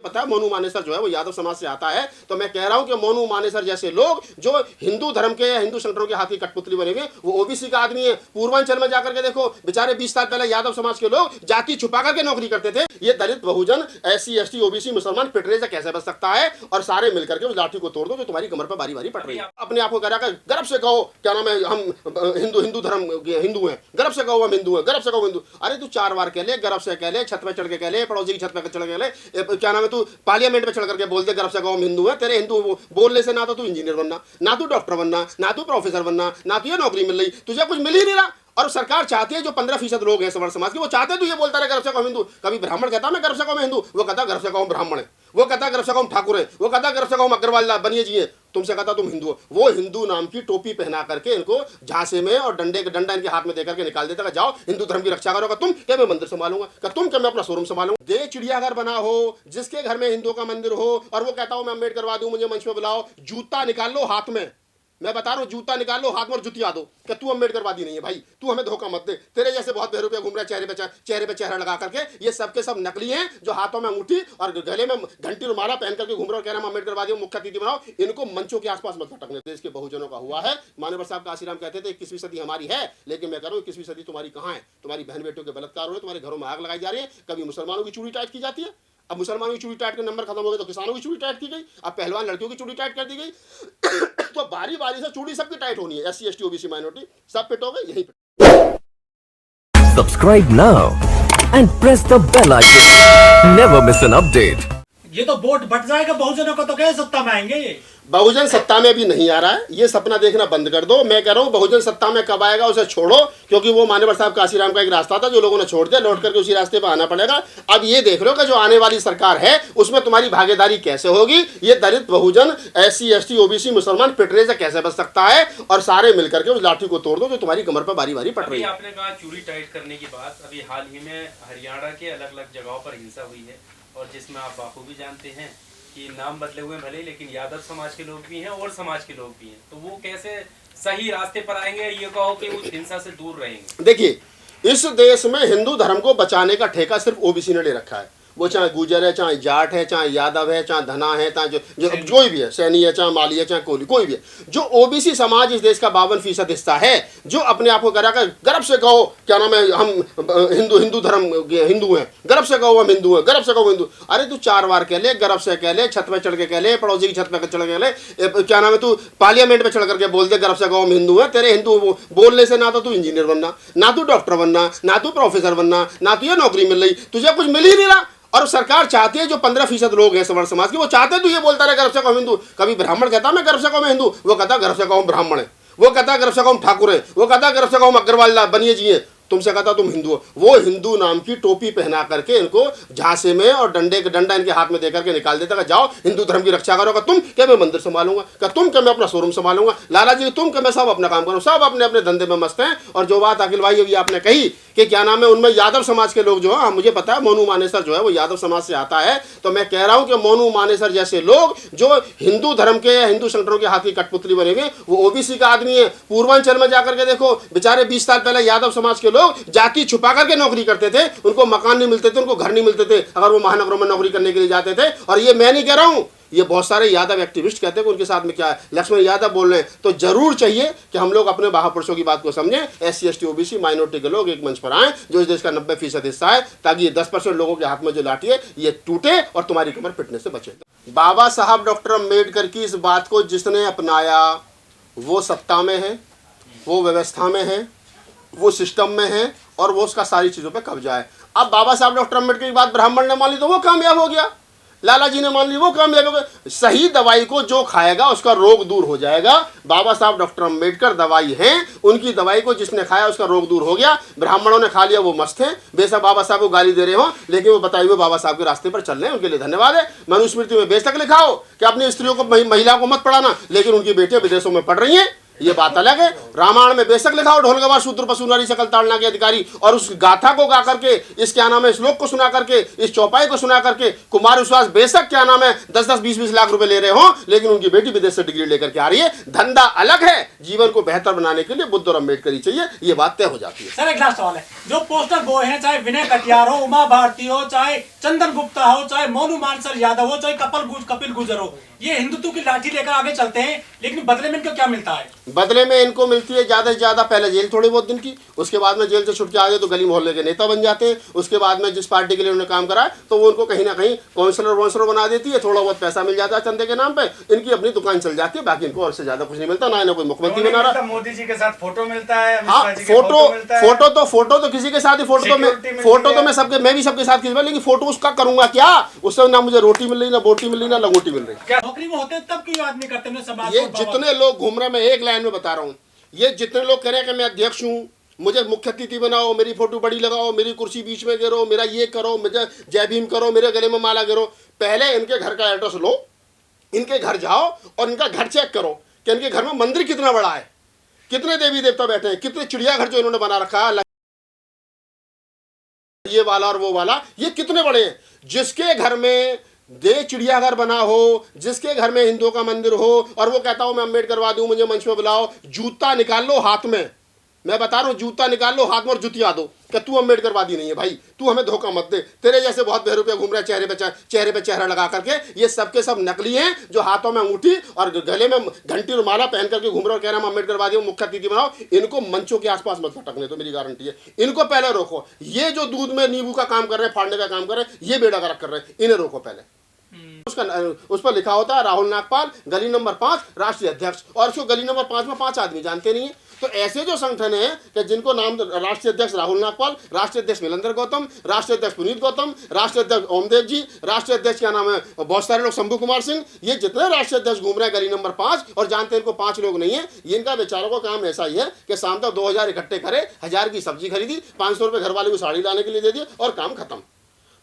पता है मोनू मानेसर जो है वो यादव समाज से आता है, तो मैं कह रहा हूं कि मोनू मानेसर जैसे लोग जो हिंदू धर्म के या हिंदू संगठनों के हाथ की कठपुतली बने हुए, वो ओबीसी का आदमी है। पूर्वांचल में जाकर के देखो, बेचारे 20 साल पहले यादव समाज के लोग जाति छुपा करके नौकरी करते थे। ये दलित, बहुजन, SC ST OBC मुसलमान पिटरे से कैसे बच सकता है? और सारे मिलकर के उस लाठी को तोड़ दो जो तुम्हारी कमर पर बारी बारी पड़ रही है। अपने आप को गर्व से कहो, क्या नाम है, हम हिंदू धर्म हिंदू हैं, गर्व से कहो हम हिंदू हैं, गर्व से कहो हिंदू। अरे तू 4 बार कह ले, गर्व से कह ले, छत पे चढ़ के कह ले, पड़ोसी की छत पे चढ़ के कह ले, क्या नाम है, तू पार्लियामेंट में चढ़ करके बोल दे गर्व से कहो हम हिंदू हैं। तेरे हिंदू बोलने से ना तो तू इंजीनियर बनना, ना तू डॉक्टर बनना, ना तू प्रोफेसर बनना, ना तुझे नौकरी मिल रही, तुझे कुछ मिल ही नहीं रहा। और सरकार चाहती है, जो 15% लोग हैं सवर्ण समाज के, वो चाहते हैं तू ये बोलता रहे गर्व से कहो हिंदू। कभी ब्राह्मण कहता मैं गर्व से कहूँ हिंदू, वो कहता गर्व से कहूँ ब्राह्मण है, वो कहता गर्व से कहूँ ठाकुर है, वो कहता गर्व से कहूँ अग्रवाल बनिए जी है, तुमसे कहता तुम हिंदू हो। वो हिंदू नाम की टोपी पहना करके इनको झांसे में और डंडा इनके हाथ में देकर के निकाल देता, जाओ हिंदू धर्म की रक्षा करोगा तुम, क्या मैं मंदिर संभालूंगा, क्या तुम, क्या मैं अपना शोरूम संभालूंगा। दे चिड़ियाघर बना हो, जिसके घर में हिंदुओं का मंदिर हो, और वो कहता हूं मैं अम्बेडकर वादी हूं, मुझे मंच पे बुलाओ, जूता निकाल लो हाथ में, मैं बता रहा हूँ, जूता निकाल लो हाथ में और जुतिया दो कि तू अम्बेडकरवादी नहीं है भाई, तू हमें धोखा मत दे। तेरे जैसे बहुत बेरुपये घूम रहे चेहरे पे चेहरा लगा करके, ये सब के सब नकली हैं, जो हाथों में अंगूठी और गले में घंटी रुमाला पहन करके घूम रहे और कह रहे हैं अम्बेडकरवादी हूं, मुख्य अतिथि बनाओ। इनको मंचों के आसपास मत भटकने। देश के बहुजनों का हुआ है। मानवर साहब काशीराम कहते थे 21वीं सदी हमारी है, लेकिन मैं कह रहा हूँ 21वीं सदी तुम्हारी कहाँ है? तुम्हारी बहन बेटियों के बलात्कार हो रहे, तुम्हारे घरों में आग लगाई जा रही है, कभी मुसलमानों की चूड़ी टाइट की जाती है, अब मुसलमानों की चूड़ी टाइट के नंबर खत्म हो गए तो किसानों की चूड़ी टाइट की गई, अब पहलवान लड़कियों की चूड़ी टाइट कर दी गई। तो बारी बारी से चूड़ी सबकी टाइट होनी है। SC ST OBC माइनॉरिटी सब पिटोगे, यही Subscribe now and press the bell icon. Never miss an update. ये तो वोट बट जाएगा बहुजनों का, तो कैसे सत्ता में आएंगे? ये बहुजन सत्ता में भी नहीं आ रहा है, ये सपना देखना बंद कर दो। मैं कह रहा हूँ बहुजन सत्ता में कब आएगा उसे छोड़ो, क्योंकि वो मान्यवर साहब काशीराम का एक रास्ता था जो लोगों ने छोड़ दिया, लौट करके उसी रास्ते पर आना पड़ेगा। अब ये देख लो कि जो आने वाली सरकार है उसमें तुम्हारी भागीदारी कैसे होगी। ये दलित, बहुजन, SC ST OBC मुसलमान पिटरे से कैसे बच सकता है? और सारे मिलकर के उस लाठी को तोड़ दो जो तुम्हारी कमर पर बारी बारी पड़ रही है। आपने कहा चूड़ी टाइट करने की बात, अभी हाल ही में हरियाणा के अलग अलग जगहों पर हिंसा हुई है, और जिसमें आप बाखूबी जानते हैं कि नाम बदले हुए भले, लेकिन यादव समाज के लोग भी हैं और समाज के लोग भी हैं, तो वो कैसे सही रास्ते पर आएंगे? ये कहो कि उस हिंसा से दूर रहेंगे। देखिए, इस देश में हिंदू धर्म को बचाने का ठेका सिर्फ OBC ने ले रखा है। वो चाहे गुजर है, चाहे जाट है, चाहे यादव है, चाहे धना है, चाहे कोई भी है, सैनी है, चाहे माली है, चाहे कोहली, कोई भी है। जो OBC समाज इस देश का 52% हिस्सा है, जो अपने आप को गर्व से कहो, क्या नाम है, हम हिंदू धर्म हिंदू हैं, गर्व से कहो हम हिंदू हैं, गर्व से कहो हिंदू। अरे तू 4 बार कह ले, गर्व से कह ले, छत पे चढ़ के कह ले, पड़ोसी की छत पे चढ़ के कह ले, क्या नाम है, तू पार्लियामेंट में चढ़ करके बोल दे गर्व से कहो हम हिंदू हैं। तेरे हिंदू बोलने से ना तो तू इंजीनियर बनना, ना तू डॉक्टर बनना, ना तू प्रोफेसर बनना, ना तुझे नौकरी मिल रही, तुझे कुछ मिल ही नहीं रहा। और सरकार चाहती है, जो 15% लोग हैं सवर्ण समाज के, वो चाहते हैं तू ये बोलता रहे गर्व से कहूँ हिंदू। कभी ब्राह्मण कहता मैं गर्व से कहूँ हिंदू, वो कहता गर्व से कहूँ ब्राह्मण है, वो कहता गर्व से कहूँ ठाकुर है, वो कहता गर्व से कहूँ अग्रवाल बनिए जी है, तुमसे कहता तुम हिंदू हो। वो हिंदू नाम की टोपी पहना करके इनको झांसे में और डंडा इनके हाथ में देकर के निकाल देता, जाओ हिंदू धर्म की रक्षा करोगा तुम, क्या मैं मंदिर संभालूंगा, क्या तुम, क्या मैं अपना शोरूम संभालूंगा। लाला जी तुम, क्या मैं सब अपना काम करूँ, सब अपने अपने धंधे में मस्त हैं। और जो बात अखिल भाई अभी आपने कही कि क्या नाम है, उनमें यादव समाज के लोग जो है, मुझे पता है मोनू मानेसर जो है वो यादव समाज से आता है, तो मैं कह रहा हूं कि मोनू मानेसर जैसे लोग जो हिंदू धर्म के या हिंदू संगठनों के हाथ की कठपुतली बने हुए, वो OBC का आदमी है। पूर्वांचल में जाकर के देखो, बेचारे 20 साल पहले यादव समाज के लोग जाति छुपा करके नौकरी करते थे, उनको मकान नहीं मिलते थे, उनको घर नहीं मिलते थे अगर वो महानगरों में नौकरी करने के लिए जाते थे। और ये मैं नहीं कह रहा हूं, ये बहुत सारे यादव एक्टिविस्ट कहते हैं कि उनके साथ में क्या है, लक्ष्मण यादव बोल रहे हैं। तो जरूर चाहिए कि हम लोग अपने महापुरुषों की बात को समझें। SC ST OBC माइनॉरिटी के लोग एक मंच पर आए, जो इस देश का 90% हिस्सा है, ताकि ये 10% लोगों के हाथ में जो लाठी है ये टूटे और तुम्हारी कमर पिटने से बचे। बाबा साहब डॉक्टर अम्बेडकर की इस बात को जिसने अपनाया, वो सत्ता में है, वो व्यवस्था में है, वो सिस्टम में है, और वो उसका सारी चीज़ों पे कब्जा है। अब बाबा साहब डॉक्टर अम्बेडकर की बात ब्राह्मण ने मान ली तो वो कामयाब हो गया, लाला जी ने मान ली वो कामयाब हो गया। सही दवाई को जो खाएगा उसका रोग दूर हो जाएगा। बाबा साहब डॉक्टर अम्बेडकर दवाई हैं, उनकी दवाई को जिसने खाया उसका रोग दूर हो गया। ब्राह्मणों ने खा लिया वो मस्त है, बेशक बाबा साहब को गाली दे रहे हो, लेकिन वो बताए हुए बाबा साहब के रास्ते पर चल रहे हैं, उनके लिए धन्यवाद है। मनुस्मृति में बेशक लिखा हो कि अपनी स्त्रियों को, महिला को मत पढ़ाना, लेकिन उनकी बेटियां विदेशों में पढ़ रही हैं, ये बात अलग है। रामायण में बेशक लिखा हो ढोल गवार शूद्र पशु नारी सकल ताड़ना के अधिकारी, और उस गाथा को गा करके, इस क्या नाम है, श्लोक को सुना करके, इस चौपाई को सुना करके कुमार विश्वास बेशक क्या नाम है 10-10, 20-20 लाख रुपए ले रहे हो, लेकिन उनकी बेटी विदेश से डिग्री लेकर के आ रही है। धंधा अलग है, जीवन को बेहतर बनाने के लिए बुद्ध और अम्बेडकर ही चाहिए, ये बात तय हो जाती है। सर एक लास्ट सवाल है, जो पोस्टर बॉय हैं, चाहे विनय कटियार हो, उमा भारती हो, चाहे चंदन गुप्ता हो, चाहे मोनू मानसर यादव हो, चाहे कपिल गुजर हो, ये हिंदुत्व की लाठी लेकर आगे चलते हैं, लेकिन बदले में इनको क्या मिलता है? बदले में इनको मिलती है ज़्यादा से ज़्यादा पहले जेल थोड़े बहुत दिन की, उसके बाद में जेल से छुट के आ गए तो गली मोहल्ले के नेता बन जाते हैं। उसके बाद में जिस पार्टी के लिए उन्होंने काम करा तो वो उनको कहीं ना कहीं काउंसलर बना देती है, थोड़ा बहुत पैसा मिल जाता है चंदे के नाम पे, इनकी अपनी दुकान चल जाती है, बाकी इनको और से ज़्यादा कुछ नहीं मिलता, ना कोई मुख्यमंत्री बना रहा। मोदी जी के साथ फोटो मिलता है, हाँ, फोटो तो किसी के साथ ही, फोटो तो मैं भी सबके साथ खींचवा, लेकिन फोटो उसका करूंगा क्या? उससे ना मुझे रोटी मिल रही, ना बोटी मिल रही, ना लंगोटी मिल रही। क्या नौकरी में होते हैं तब क्यों आदमी करते हैं समाज? ये जितने लोग घूम रहे, मैं एक लाइन में बता रहा हूँ, ये जितने लोग कह रहे हैं कि मैं अध्यक्ष हूँ, मुझे मुख्य अतिथि बनाओ, मेरी फोटो बड़ी लगाओ, मेरी कुर्सी बीच में गिरो, मेरा ये करो, मुझे जय भीम करो, मेरे गले में माला गिरो, पहले इनके घर का एड्रेस लो, इनके घर जाओ और इनका घर चेक करो कि इनके घर में मंदिर कितना बड़ा है, कितने देवी देवता बैठे हैं, कितने चिड़ियाघर जो इन्होंने बना रखा है, ये वाला और वो वाला, ये कितने बड़े हैं। जिसके घर में चिड़ियाघर बना हो, जिसके घर में हिंदुओं का मंदिर हो, और वो कहता हूं मैं अम्बेडकरवादी हूं, मुझे मंच में बुलाओ, जूता निकाल लो हाथ में, मैं बता रहा हूं, जूता निकाल लो हाथ में और जुतिया दो कि तू अम्बेडकरवादी नहीं है भाई, तू हमें धोखा मत दे। तेरे जैसे बहुत बेरुपये घूम रहे हैं चेहरे पे चेहरा लगा करके, ये सबके सब नकली हैं, जो हाथों में अंगूठी और गले में घंटी और माला पहन करके घूम रहे और कह रहे हैं अम्बेडकरवादी हूं, मुख्य अतिथि बनाओ। इनको मंचों के आसपास मत भटकने तो, मेरी गारंटी है। इनको पहले रोको। ये जो दूध में नींबू का काम कर रहे हैं, फाड़ने का काम कर रहे हैं, ये बेड़ा गर्क कर रहे हैं, इन्हें रोको पहले। उस पर लिखा होता है राहुल नागपाल, गली नंबर 5, राष्ट्रीय अध्यक्ष, और उसको गली नंबर 5 में 5 आदमी जानते नहीं है। तो ऐसे जो संगठन है कि जिनको नाम राष्ट्रीय अध्यक्ष राहुल नागपाल, राष्ट्रीय अध्यक्ष मिलंदर गौतम, राष्ट्रीय अध्यक्ष पुनीत गौतम, राष्ट्रीय अध्यक्ष ओमदेव जी, राष्ट्रीय अध्यक्ष क्या नाम है, बहुत सारे लोग, शंभू कुमार सिंह, ये जितने राष्ट्रीय अध्यक्ष घूम रहे हैं गली नंबर 5 और जानते हैं इनको 5 लोग नहीं है। इनका बेचारों का काम ऐसा ही है कि शाम तक 2000 इकट्ठे करे, 1000 की सब्जी खरीदी, 500 रुपये घर वाले को साड़ी लाने के लिए दे दिए और काम खत्म।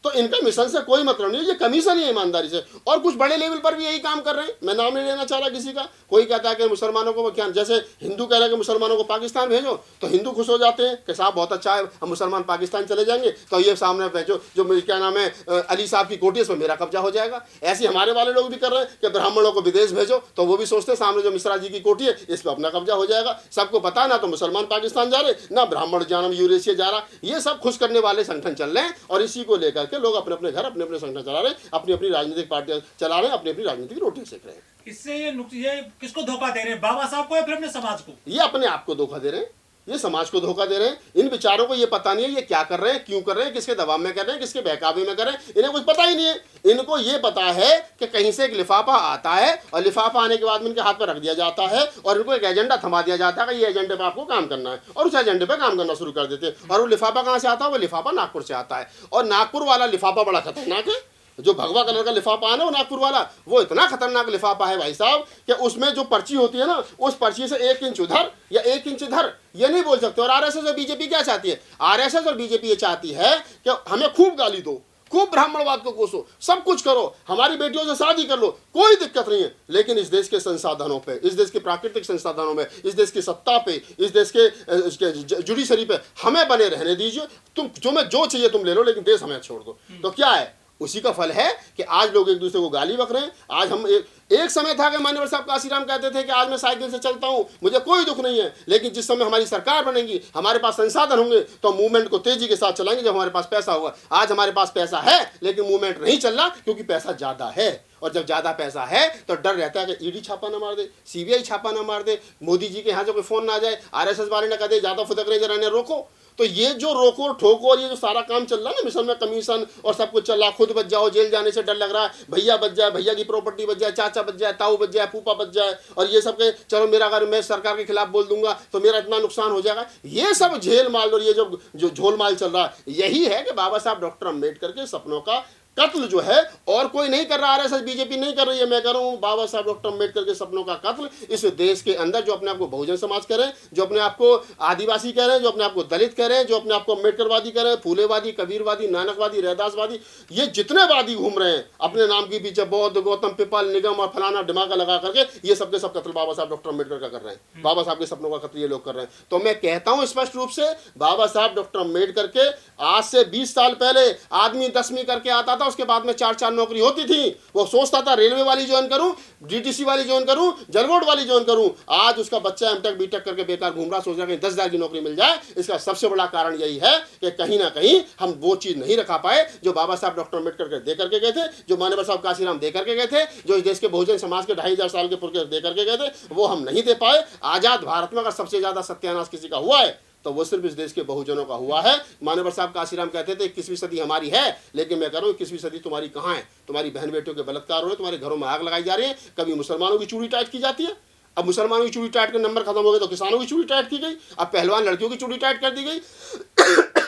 तो इनका मिशन से कोई मतलब नहीं है, ये कमीशन ही है ईमानदारी से। और कुछ बड़े लेवल पर भी यही काम कर रहे हैं, मैं नाम नहीं लेना चाह रहा किसी का। कोई कहता है कि मुसलमानों को क्या, जैसे हिंदू कह रहे हैं कि मुसलमानों को पाकिस्तान भेजो, तो हिंदू खुश हो जाते हैं कि साहब बहुत अच्छा है, हम मुसलमान पाकिस्तान चले जाएंगे, तो ये सामने भेजो जो क्या नाम है अली साहब की कोठी, इस पर मेरा कब्जा हो जाएगा। ऐसे हमारे वाले लोग भी कर रहे हैं कि ब्राह्मणों को विदेश भेजो, तो वो भी सोचते हैं सामने जो मिश्रा जी की कोठी है इस पर अपना कब्जा हो जाएगा। सबको पता ना तो मुसलमान पाकिस्तान जा रहे, ना ब्राह्मण जानम यूरेशिया जा रहा। ये सब खुश करने वाले संगठन चल रहे हैं और इसी को लेकर के लोग अपने अपने घर अपने अपने संगठन चला रहे हैं, अपनी अपनी राजनीतिक पार्टियां चला रहे हैं, अपनी अपनी राजनीतिक रोटी सेक रहे हैं। इससे ये किसको धोखा दे रहे हैं, बाबा साहब को या फिर अपने समाज को? ये अपने आप को धोखा दे रहे हैं, ये समाज को धोखा दे रहे हैं। इन विचारों को ये पता नहीं है ये क्या कर रहे हैं, क्यों कर रहे हैं, किसके दबाव में कर रहे हैं, किसके बहकावे में कर रहे हैं, इन्हें कुछ पता ही नहीं है। इनको ये पता है कि कहीं से एक लिफाफा आता है और लिफाफा आने के बाद में इनके हाथ पर रख दिया जाता है और इनको एक एजेंडा थमा दिया जाता है कि ये एजेंडे पर आपको काम करना है, और उस एजेंडे पर काम करना शुरू कर देते हैं। और वो लिफाफा कहाँ से आता है? वो लिफाफा नागपुर से आता है, और नागपुर वाला लिफाफा बड़ा खतरनाक है। जो भगवा कलर का लिफाफा है ना वो नागपुर वाला, वो इतना खतरनाक लिफाफा है भाई साहब कि उसमें जो पर्ची होती है ना, उस पर्ची से 1 इंच उधर या 1 इंच इधर ये नहीं बोल सकते। और आरएसएस और बीजेपी क्या चाहती है? आरएसएस और बीजेपी ये चाहती है कि हमें खूब गाली दो, खूब ब्राह्मणवाद को कोसो, सब कुछ करो, हमारी बेटियों से शादी कर लो, कोई दिक्कत नहीं है, लेकिन इस देश के संसाधनों पे, इस देश के प्राकृतिक संसाधनों में, इस देश की सत्ता पे, इस देश के जुडिशरी पे हमें बने रहने दीजिए। तुम जो चाहिए तुम ले लो, लेकिन देश हमें छोड़ दो। तो क्या है? उसी का फल है कि आज लोग एक दूसरे को गाली बक रहे हैं। आज हम एक समय था कि मान्यवर साहब काशीराम कहते थे कि आज मैं साइकिल से चलता हूं, मुझे कोई दुख नहीं है, लेकिन जिस समय हमारी सरकार बनेगी, हमारे पास संसाधन होंगे, तो मूवमेंट को तेजी के साथ चलाएंगे जब हमारे पास पैसा होगा। आज हमारे पास पैसा है लेकिन मूवमेंट नहीं चल रहा क्योंकि पैसा ज्यादा है, और जब ज्यादा पैसा है तो डर रहता है कि ईडी छापा ना मार दे, सीबीआई छापा ना मार दे, मोदी जी के यहाँ से कोई फोन ना आ जाए, आरएसएस वाले ना कह दे ज्यादा फुदक रहे जरा रोको। तो ये जो रोको ठोको और ये जो सारा काम चल रहा है ना, मिशन में कमीशन और सब कुछ चल रहा, खुद बच जाओ, जेल जाने से डर लग रहा है, भैया बच जाए, भैया की प्रॉपर्टी बच जाए, चाचा बच जाए, ताऊ बच जाए, फूफा बच जाए, और ये सब के चलो मेरा अगर मैं सरकार के खिलाफ बोल दूंगा तो मेरा इतना नुकसान हो जाएगा। ये सब झेल माल और ये जो झोल माल चल रहा है, यही है कि बाबा साहब डॉक्टर अम्बेडकर के सपनों का कत्ल जो है और कोई नहीं कर रहा, आरएसएस बीजेपी नहीं कर रही है, मैं कर रहा हूं। बाबा साहब डॉक्टर अम्बेडकर के सपनों का कत्ल इस देश के अंदर जो अपने आप को बहुजन समाज कह रहे हैं, जो अपने आप को आदिवासी कह रहे हैं, जो अपने आप को दलित कह रहे हैं, जो अपने आप को अम्बेडकरवादी कह रहे हैं, फूलेवादी, कबीरवादी, नानकवादी, रैदासवादी, ये जितने वादी घूम रहे हैं अपने नाम के पीछे, बौद्ध, गौतम, पिपल, निगम और फलाना दिमाग लगा करके, ये सबके सब कत्ल बाबा साहब डॉक्टर अम्बेडकर का कर रहे हैं। बाबा साहब के सपनों का कत्ल ये लोग कर रहे हैं। तो मैं कहता हूं स्पष्ट रूप से, बाबा साहब डॉक्टर अम्बेडकर के आज से 20 साल पहले आदमी 10वीं करके आता था, उसके बाद में 4-4 नौकरी होती थी। वो सोचता था रेलवे वाली ज्वाइन करूं, डीटीसी वाली ज्वाइन करूं, जल बोर्ड वाली ज्वाइन करूं। आज उसका बच्चा एमटेक बीटेक करके बेकार घूम रहा, सोच रहा है कि 10,000 की नौकरी मिल जाए। इसका सबसे बड़ा कारण यही है कि कहीं ना कहीं हम वो चीज़ नहीं रखा पाए जो बाबा साहब डॉक्टर अम्बेडकर के दे करके गए थे, जो मान्यवर साहब काशीराम दे करके गए थे, जो इस देश के बहुजन समाज के 2,500 साल के पूर्व दे करके गए थे, वो हम नहीं दे पाए। आज़ाद भारत में अगर सबसे ज़्यादा सत्यानाश किसी का हुआ है तो वो सिर्फ इस देश के बहुजनों का हुआ है। मान्यवर साहब काशीराम कहते थे 21वीं सदी हमारी है, लेकिन मैं कह रहा हूँ 21वीं सदी तुम्हारी कहाँ है? तुम्हारी बहन बेटियों के बलात्कार हो रहे, तुम्हारे घरों में आग लगाई जा रही है। कभी मुसलमानों की चूड़ी टाइट की जाती है, अब मुसलमानों की चूड़ी टाइट के नंबर खत्म हो गए तो किसानों की चूड़ी टाइट की गई, अब पहलवान लड़कियों की चूड़ी टाइट कर दी गई।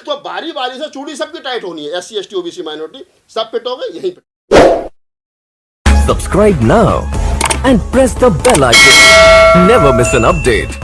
तो बारी बारी से चूड़ी सबकी टाइट होनी है। SC ST OBC माइनॉरिटी सब पिट हो गए, यहीं पे। Subscribe now and press the bell icon. Never miss an update.